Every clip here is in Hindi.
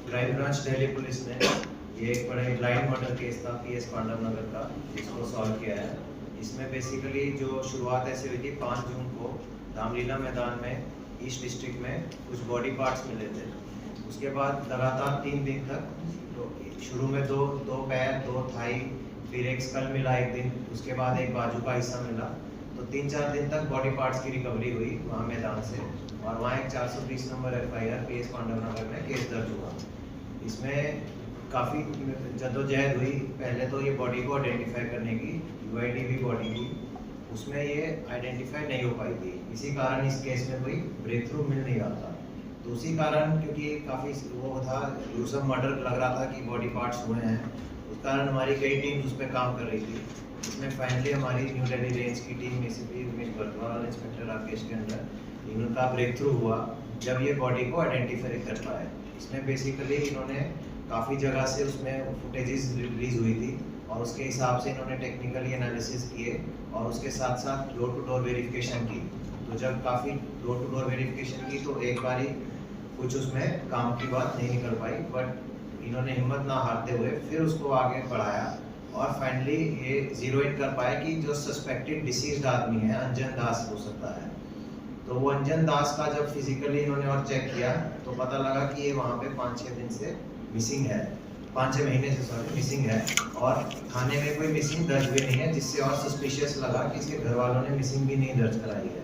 क्राइम ब्रांच दिल्ली पुलिस ने ये एक बड़ा ब्लाइंड मर्डर केस था पीएस पांडव नगर का, जिसको सॉल्व किया है। इसमें बेसिकली जो शुरुआत ऐसी हुई थी 5 जून को रामलीला मैदान में ईस्ट डिस्ट्रिक्ट में कुछ बॉडी पार्ट्स मिले थे। उसके बाद लगातार 3 दिन तक तो शुरू में दो पैर, 2 थाई, फिर एक स्कल मिला एक दिन, उसके बाद एक बाजू का हिस्सा मिला। तो 3-4 दिन तक बॉडी पार्ट्स की रिकवरी हुई वहाँ मैदान से, और वहाँ एक 420 नंबर FIR पीएस पांडव नगर में केस दर्ज हुआ। इसमें काफ़ी जद्दोजहद हुई। पहले तो ये बॉडी को आइडेंटिफाई करने की, UID बॉडी की, उसमें ये आइडेंटिफाई नहीं हो पाई थी। इसी कारण इस केस में कोई ब्रेक थ्रू मिल नहीं रहा था। तो उसी कारण, क्योंकि काफ़ी वो था, यूसम मर्डर लग रहा था कि बॉडी पार्ट्स हुए हैं, उस कारण हमारी कई टीम्स उस पर काम कर रही थी। इसमें फाइनली हमारी न्यू दिल्ली रेंज की टीम ACP उमेश बर्तवाल और इंस्पेक्टर राकेश के अंदर इनका ब्रेक थ्रू हुआ जब ये बॉडी को आइडेंटिफाई कर पाए। इसमें बेसिकली इन्होंने काफ़ी जगह से उसमें फुटेजेस रिलीज हुई थी, और उसके हिसाब से इन्होंने टेक्निकली एनालिसिस किए और उसके साथ साथ डोर टू डोर वेरिफिकेशन की। तो जब काफ़ी डोर टू डोर वेरिफिकेशन की तो एक बारी कुछ उसमें काम की बात नहीं निकल पाई, बट इन्होंने हिम्मत ना हारते हुए फिर उसको आगे बढ़ाया और फाइनली ये जीरो इन कर पाया कि जो सस्पेक्टेड डिसीज्ड आदमी है अंजन दास हो सकता है। तो वो अंजन दास का जब फिजिकली इन्होंने और चेक किया तो पता लगा कि ये वहाँ पे 5-6 दिन से मिसिंग है, 5-6 महीने से मिसिंग है, और थाने में कोई मिसिंग दर्ज भी नहीं है, जिससे और सस्पिशियस लगा कि इसके घर वालों ने मिसिंग भी नहीं दर्ज कराई है।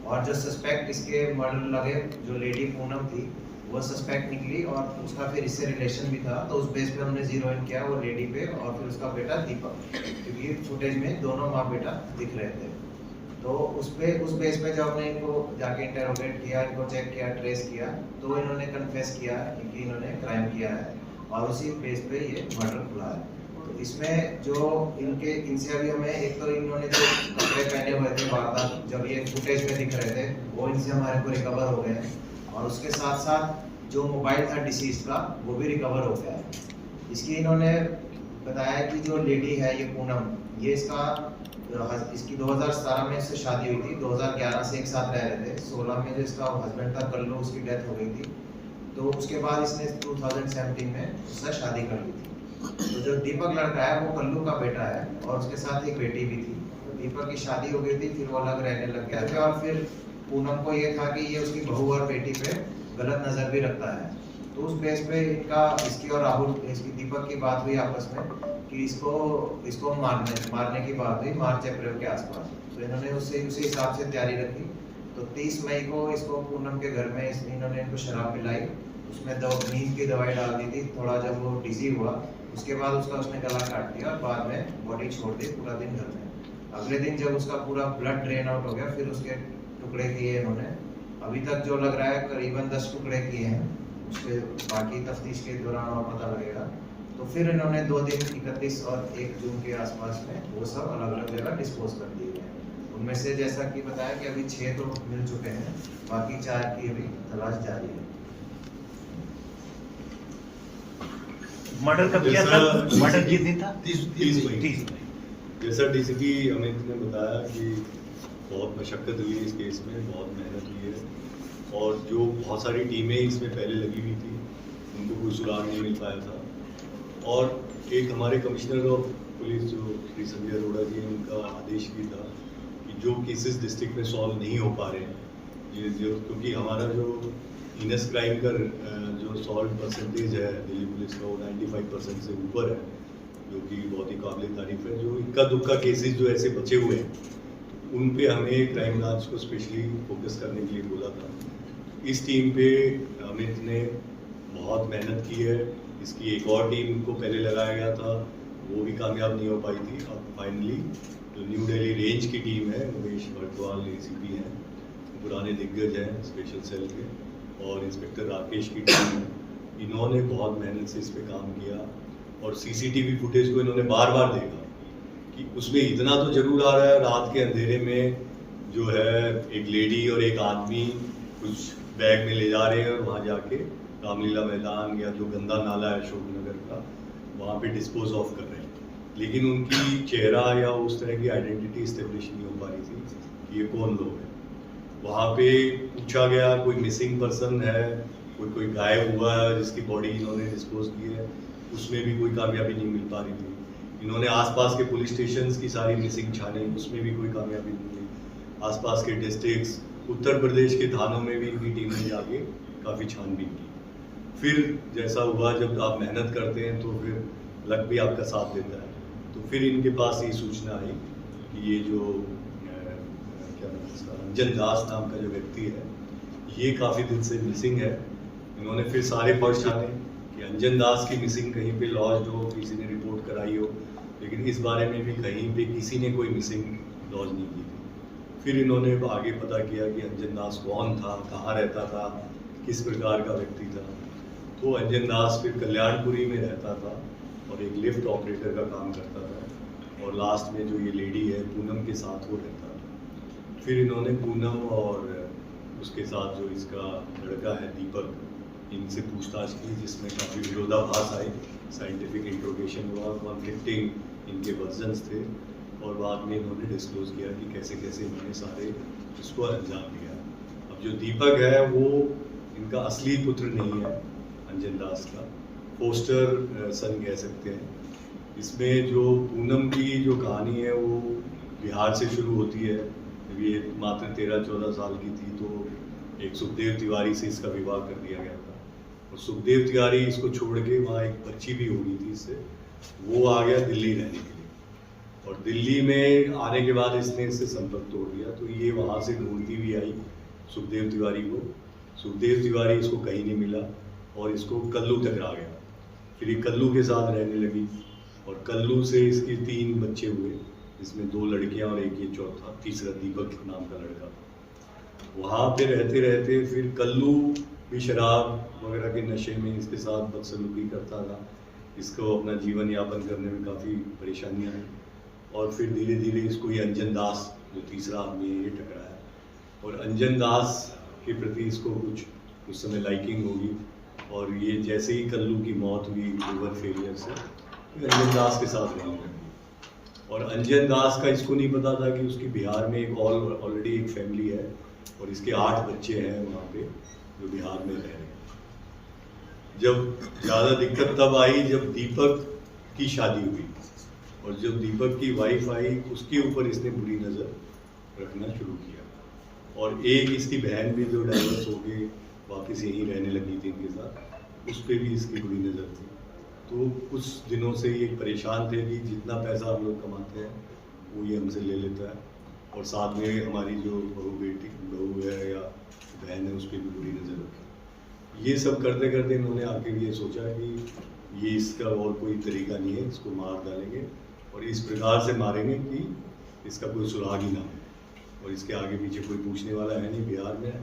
और जो सस्पेक्ट इसके मर्डर लगे, जो लेडी पूनम थी, वो सस्पेक्ट निकली और उसका फिर इससे रिलेशन भी था। तो उस बेस पे हमने जीरो इन किया वो लेडी पे और फिर उसका बेटा दीपक, क्योंकि फुटेज में दोनों माँ बेटा दिख रहे थे। तो उस बेस पे जब हमने इनको जाके इंटरोगेट किया, इनको चेक किया, ट्रेस किया, तो इन्होंने कन्फेस किया कि इन्होंने क्राइम किया है, और उसी बेस पे ये मर्डर खुला है। तो इसमें जो इनसे अभी हमें, एक तो इन्होंने जो कपड़े पहने हुए थे वारदात जब ये फुटेज में दिख रहे थे, वो इनसे हमारे को रिकवर हो गए, और उसके साथ साथ जो मोबाइल था डिसीज का वो भी रिकवर हो गया है। इसकी इन्होंने बताया कि जो लेडी है ये पूनम, ये इसकी 2017 में इससे शादी हुई थी, 2011 से एक साथ रह रहे थे। 16 में जो इसका हस्बैंड था कल्लू, उसकी डेथ हो गई थी। तो उसके बाद इसने 2017 में उससे शादी कर ली थी। तो जो दीपक लड़का है वो कल्लू का बेटा है, और उसके साथ एक बेटी भी थी। तो दीपक की शादी हो गई थी, फिर वो अलग रहने लग गया था, और फिर पूनम को ये था कि ये उसकी बहू और बेटी पे गलत नज़र भी रखता है। तो उस बेस पे इसकी और राहुल, इसकी दीपक की बात हुई आपस में कि इसको मारने की बात हुई मार्च-अप्रैल के आसपास। तो इन्होंने उसी हिसाब से तैयारी रखी। तो 30 मई को इसको पूनम के घर में इन्होंने इनको शराब पिलाई, उसमें नींद की दवाई डाल दी थी। थोड़ा जब वो डिजी हुआ उसके बाद उसने गला काट दिया और बाद में बॉडी छोड़ दी पूरा दिन घर में। अगले दिन जब उसका पूरा ब्लड ड्रेन आउट हो गया, फिर उसके टुकड़े किए इन्होंने। अभी तक जो लग रहा है करीबन 10 टुकड़े किए हैं, उसके बाकी तफ्तीश के दौरान और पता लगेगा। तो फिर इन्होंने 2 दिन 31 और 1 जून के आसपास में वो सब अलग अलग जगह डिस्पोज कर दिए हैं। उनमें से जैसा कि बताया कि अभी 6 तो मिल चुके हैं, बाकी 4 की अभी तलाश जारी है। मर्डर कब किया था? मर्डर किस दिन था? 30 मई। जैसा DCP अमित ने बताया कि बहुत मशक्क़त हुई है इस केस में, बहुत मेहनत हुई है, और जो बहुत सारी टीमें इसमें पहले लगी हुई थी उनको कोई सुराग नहीं मिल पाया था। और एक हमारे कमिश्नर ऑफ पुलिस जो श्री संजय अरोड़ा जी हैं, उनका आदेश भी था कि जो केसेस डिस्ट्रिक्ट में सॉल्व नहीं हो पा रहे हैं, ये जो, क्योंकि हमारा जो इनस क्राइम का जो सॉल्व परसेंटेज है दिल्ली पुलिस का, वो 95% से ऊपर है, जो कि बहुत ही काबिल तारीफ है। जो इक्का दुक्का केसेस जो ऐसे बचे हुए हैं उन पे हमें क्राइम ब्रांच को स्पेशली फोकस करने के लिए बोला था। इस टीम पे अमित ने बहुत मेहनत की है। इसकी एक और टीम को पहले लगाया गया था, वो भी कामयाब नहीं हो पाई थी। अब फाइनली जो न्यू दिल्ली रेंज की टीम है, उमेश बर्तवाल ACP हैं, पुराने दिग्गज हैं स्पेशल सेल के, और इंस्पेक्टर राकेश की टीम है, इन्होंने बहुत मेहनत से इस पर काम किया। और CCTV फुटेज को इन्होंने बार बार देखा कि उसमें इतना तो जरूर आ रहा है, रात के अंधेरे में जो है एक लेडी और एक आदमी कुछ बैग में ले जा रहे हैं और वहाँ जाके रामलीला मैदान या जो गंदा नाला है अशोक नगर का, वहाँ पे डिस्पोज ऑफ कर रहे हैं। लेकिन उनकी चेहरा या उस तरह की आइडेंटिटी इस्टेब्लिश नहीं हो पा रही थी कि ये कौन लोग हैं। वहाँ पे पूछा गया कोई मिसिंग पर्सन है, कोई गायब हुआ है जिसकी बॉडी इन्होंने डिस्पोज की है, उसमें भी कोई कामयाबी नहीं मिल पा रही थी। इन्होंने आसपास के पुलिस स्टेशंस की सारी मिसिंग छाने, उसमें भी कोई कामयाबी नहीं मिली। आसपास के डिस्ट्रिक्ट्स, उत्तर प्रदेश के थानों में भी इनकी टीम ने जाके काफ़ी छानबीन की। फिर जैसा हुआ, जब आप मेहनत करते हैं तो फिर लक भी आपका साथ देता है, तो फिर इनके पास ये सूचना आई कि ये जो क्या नाम है इसका, अंजन दास नाम का जो व्यक्ति है, ये काफ़ी दिन से मिसिंग है। इन्होंने फिर सारे पर्च छाने कि अंजन दास की मिसिंग कहीं पे लॉस्ट हो, किसी ने रिपोर्ट कराई हो, लेकिन इस बारे में भी कहीं पे किसी ने कोई मिसिंग लॉज नहीं की थी। फिर इन्होंने आगे पता किया कि अंजन दास कौन था, कहाँ रहता था, किस प्रकार का व्यक्ति था। तो अंजन दास फिर कल्याणपुरी में रहता था और एक लिफ्ट ऑपरेटर का काम करता था, और लास्ट में जो ये लेडी है पूनम के साथ वो रहता था। फिर इन्होंने पूनम और उसके साथ जो इसका लड़का है दीपक, इनसे पूछताछ की, जिसमें काफ़ी विरोधाभास आए, साइंटिफिक इंट्रोगेशन हुआ, कॉन्फ्लिक्टिंग इनके वर्जन्स थे, और बाद में इन्होंने डिस्क्लोज किया कि कैसे कैसे इन्होंने सारे इसको अंजाम दिया। अब जो दीपक है वो इनका असली पुत्र नहीं है अंजन दास का, पोस्टर सन कह सकते हैं। इसमें जो पूनम की जो कहानी है वो बिहार से शुरू होती है। जब ये मात्र 13-14 साल की थी तो एक सुखदेव तिवारी से इसका विवाह कर दिया गया था, और सुखदेव तिवारी इसको छोड़ के, वहाँ एक बच्ची भी हो गई थी इससे, वो आ गया दिल्ली रहने के लिए, और दिल्ली में आने के बाद इसने इससे संपर्क तोड़ दिया। तो ये वहाँ से ढूंढती भी आई सुखदेव तिवारी को। सुखदेव तिवारी इसको कहीं नहीं मिला और इसको कल्लू टकरा गया। फिर ये कल्लू के साथ रहने लगी, और कल्लू से इसके 3 बच्चे हुए, जिसमें 2 लड़कियां और एक ये चौथा तीसरा दीपक नाम का लड़का। वहाँ पे रहते रहते फिर कल्लू भी शराब वगैरह के नशे में इसके साथ बदसलूकी करता था, इसको अपना जीवन यापन करने में काफ़ी परेशानियाँ आई, और फिर धीरे धीरे इसको ये अंजन दास जो तीसरा आदमी है ये टकराया, और अंजन दास के प्रति इसको कुछ उस समय लाइकिंग होगी, और ये जैसे ही कल्लू की मौत हुई लिवर फेलियर से, तो अंजन दास के साथ रहने लगी। और अंजन दास का इसको नहीं पता था कि उसकी बिहार में एक ऑलरेडी एक फैमिली है, और इसके 8 बच्चे हैं वहाँ पे जो बिहार में रह रहे हैं। जब ज़्यादा दिक्कत तब आई जब दीपक की शादी हुई, और जब दीपक की वाइफ आई उसके ऊपर इसने बुरी नज़र रखना शुरू किया, और एक इसकी बहन भी जो डाइवर्स हो गई वापस यहीं रहने लगी थी इनके साथ, उस पर भी इसकी बुरी नज़र थी। तो कुछ दिनों से ये परेशान थे कि जितना पैसा हम लोग कमाते हैं वो ये हमसे ले लेता है, और साथ में हमारी जो बहू है या बहन है उस पर भी बुरी नज़र रखी। ये सब करते करते इन्होंने आखिर ये सोचा कि ये इसका और कोई तरीका नहीं है, इसको मार डालेंगे, और इस प्रकार से मारेंगे कि इसका कोई सुराग ही ना हो, और इसके आगे पीछे कोई पूछने वाला है नहीं, बिहार में है,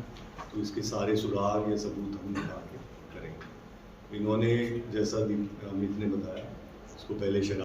तो इसके सारे सुराग या सबूत हम निकाल के करेंगे। इन्होंने जैसा अमित ने बताया, इसको पहले शराब